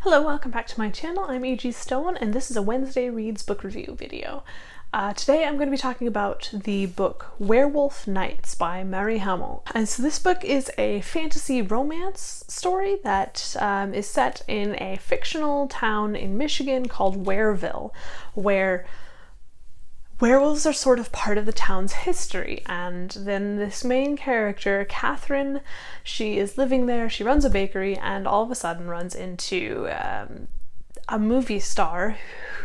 Hello, welcome back to my channel. I'm A.G. Stone, and this is a Wednesday Reads book review video. Today I'm going to be talking about the book Werewolf Nights by Mari Hamill. And so this book is a fantasy romance story that is set in a fictional town in Michigan called Wareville, where werewolves are sort of part of the town's history. And then this main character, Catherine, she is living there, she runs a bakery, and all of a sudden runs into a movie star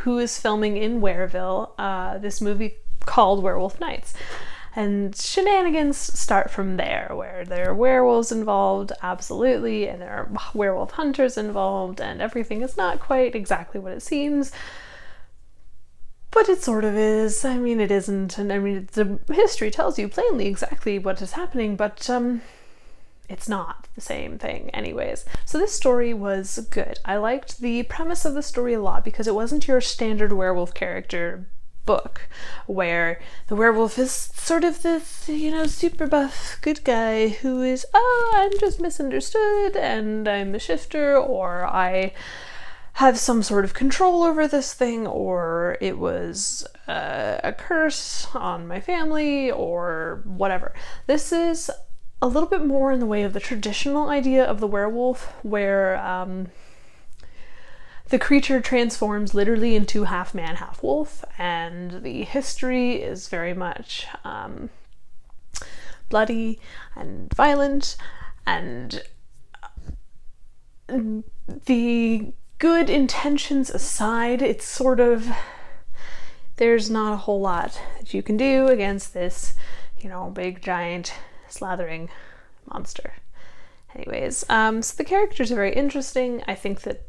who is filming in Wareville this movie called Werewolf Nights. And shenanigans start from there, where there are werewolves involved, absolutely, and there are werewolf hunters involved, and everything is not quite exactly what it seems. But it sort of is. I mean, it isn't, and I mean, the history tells you plainly exactly what is happening, but it's not the same thing anyways. So this story was good. I liked the premise of the story a lot because it wasn't your standard werewolf character book where the werewolf is sort of this, you know, super buff good guy who is, oh, I'm just misunderstood and I'm a shifter, or I have some sort of control over this thing, or it was a curse on my family, or whatever. This is a little bit more in the way of the traditional idea of the werewolf, where the creature transforms literally into half man, half wolf, and the history is very much bloody and violent, and the good intentions aside, it's sort of, there's not a whole lot that you can do against this, you know, big giant slathering monster. Anyways, so the characters are very interesting. I think that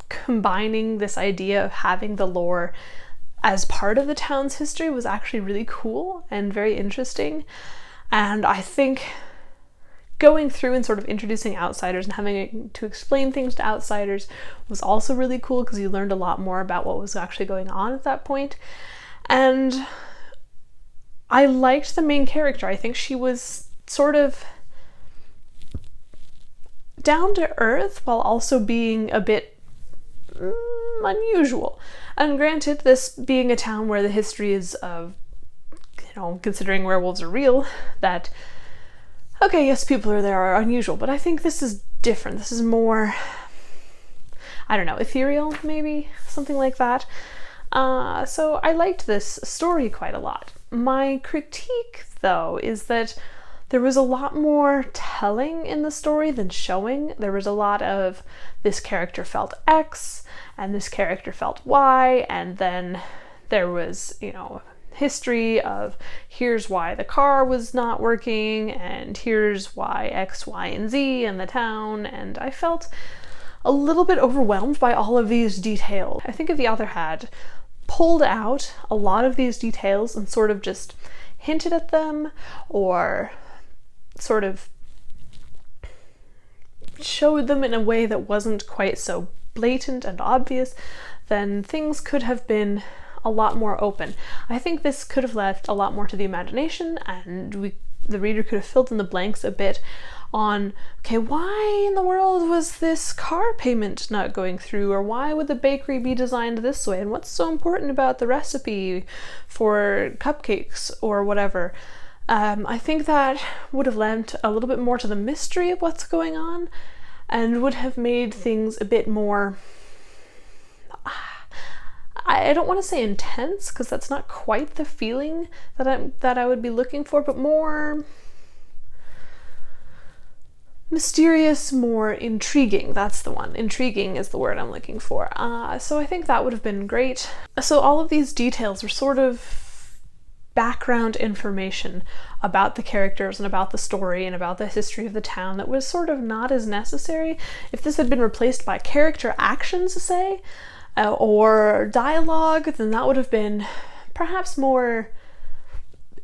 combining this idea of having the lore as part of the town's history was actually really cool and very interesting. And I think going through and sort of introducing outsiders and having to explain things to outsiders was also really cool because you learned a lot more about what was actually going on at that point. And I liked the main character. I think she was sort of down to earth while also being a bit unusual. And granted, this being a town where the history is of, you know, considering werewolves are real, that okay, yes, people are unusual, but I think this is different. This is more, I don't know, ethereal, maybe? Something like that. So I liked this story quite a lot. My critique, though, is that there was a lot more telling in the story than showing. There was a lot of this character felt X, and this character felt Y, and then there was, you know, history of here's why the car was not working, and here's why X, Y, and Z in the town, and I felt a little bit overwhelmed by all of these details. I think if the author had pulled out a lot of these details and sort of just hinted at them, or sort of showed them in a way that wasn't quite so blatant and obvious, then things could have been a lot more open. I think this could have left a lot more to the imagination, and the reader could have filled in the blanks a bit on, okay, why in the world was this car payment not going through, or why would the bakery be designed this way, and what's so important about the recipe for cupcakes or whatever. I think that would have lent a little bit more to the mystery of what's going on, and would have made things a bit more, I don't want to say intense, because that's not quite the feeling that I would be looking for, but more mysterious, more intriguing. That's the one. Intriguing is the word I'm looking for. So I think that would have been great. So all of these details were sort of background information about the characters and about the story and about the history of the town that was sort of not as necessary. If this had been replaced by character actions, say, or dialogue, then that would have been perhaps more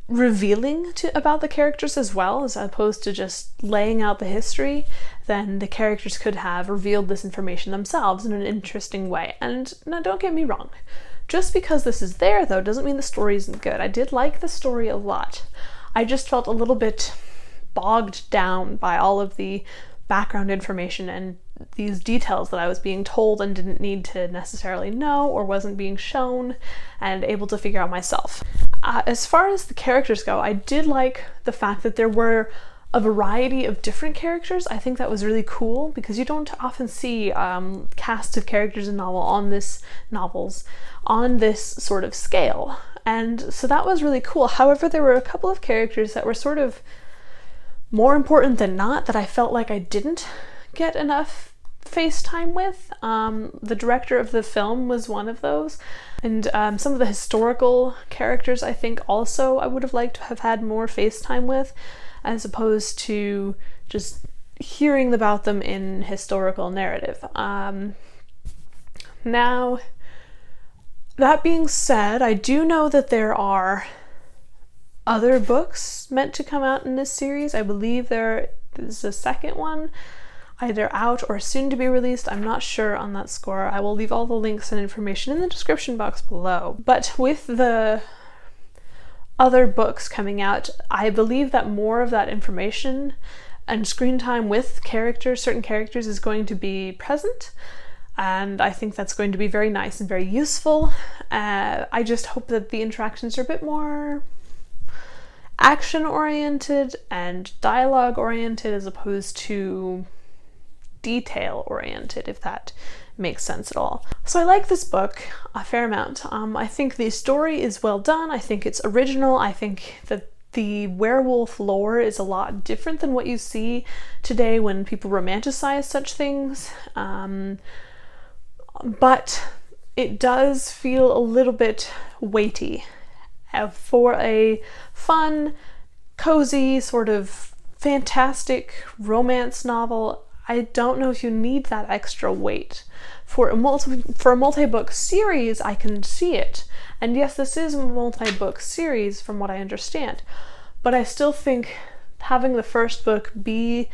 revealing about the characters as well, as opposed to just laying out the history. Then the characters could have revealed this information themselves in an interesting way. And now, don't get me wrong, just because this is there, though, doesn't mean the story isn't good. I did like the story a lot. I just felt a little bit bogged down by all of the background information and these details that I was being told and didn't need to necessarily know or wasn't being shown, and able to figure out myself. As far as the characters go, I did like the fact that there were a variety of different characters. I think that was really cool because you don't often see casts of characters in novels on this sort of scale. And so that was really cool. However, there were a couple of characters that were sort of more important than not that I felt like I didn't get enough face time with. The director of the film was one of those. And some of the historical characters I think also I would have liked to have had more face time with, as opposed to just hearing about them in historical narrative. Now, that being said, I do know that there are other books meant to come out in this series. I believe there is a second one either out or soon to be released. I'm not sure on that score. I will leave all the links and information in the description box below. But with the other books coming out, I believe that more of that information and screen time with certain characters is going to be present, and I think that's going to be very nice and very useful. I just hope that the interactions are a bit more action-oriented and dialogue-oriented as opposed to detail-oriented, if that makes sense at all. So I like this book a fair amount. I think the story is well done. I think it's original. I think that the werewolf lore is a lot different than what you see today when people romanticize such things. But it does feel a little bit weighty. For a fun, cozy, sort of fantastic romance novel, I don't know if you need that extra weight. For a multi-book series, I can see it. And yes, this is a multi-book series from what I understand. But I still think having the first book be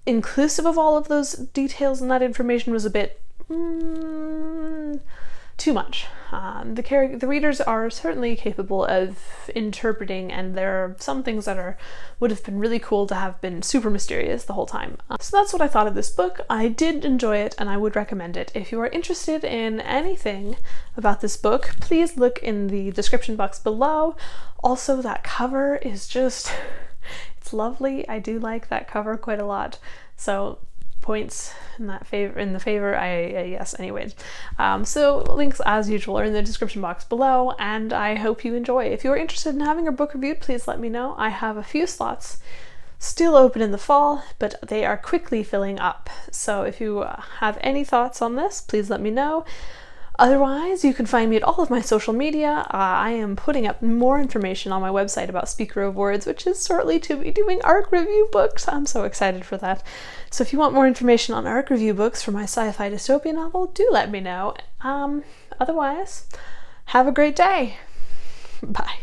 inclusive of all of those details and that information was a bit too much. The readers are certainly capable of interpreting, and there are some things that would have been really cool to have been super mysterious the whole time. So that's what I thought of this book. I did enjoy it and I would recommend it. If you are interested in anything about this book, please look in the description box below. Also, that cover is just, it's lovely. I do like that cover quite a lot. So points in the favor, yes, anyways. So links as usual are in the description box below, and I hope you enjoy. If you are interested in having a book reviewed, please let me know. I have a few slots still open in the fall, but they are quickly filling up. So if you have any thoughts on this, please let me know. Otherwise, you can find me at all of my social media. I am putting up more information on my website about Speaker of Words, which is shortly to be doing ARC review books. I'm so excited for that. So if you want more information on ARC review books for my sci-fi dystopia novel, do let me know. Otherwise, have a great day. Bye.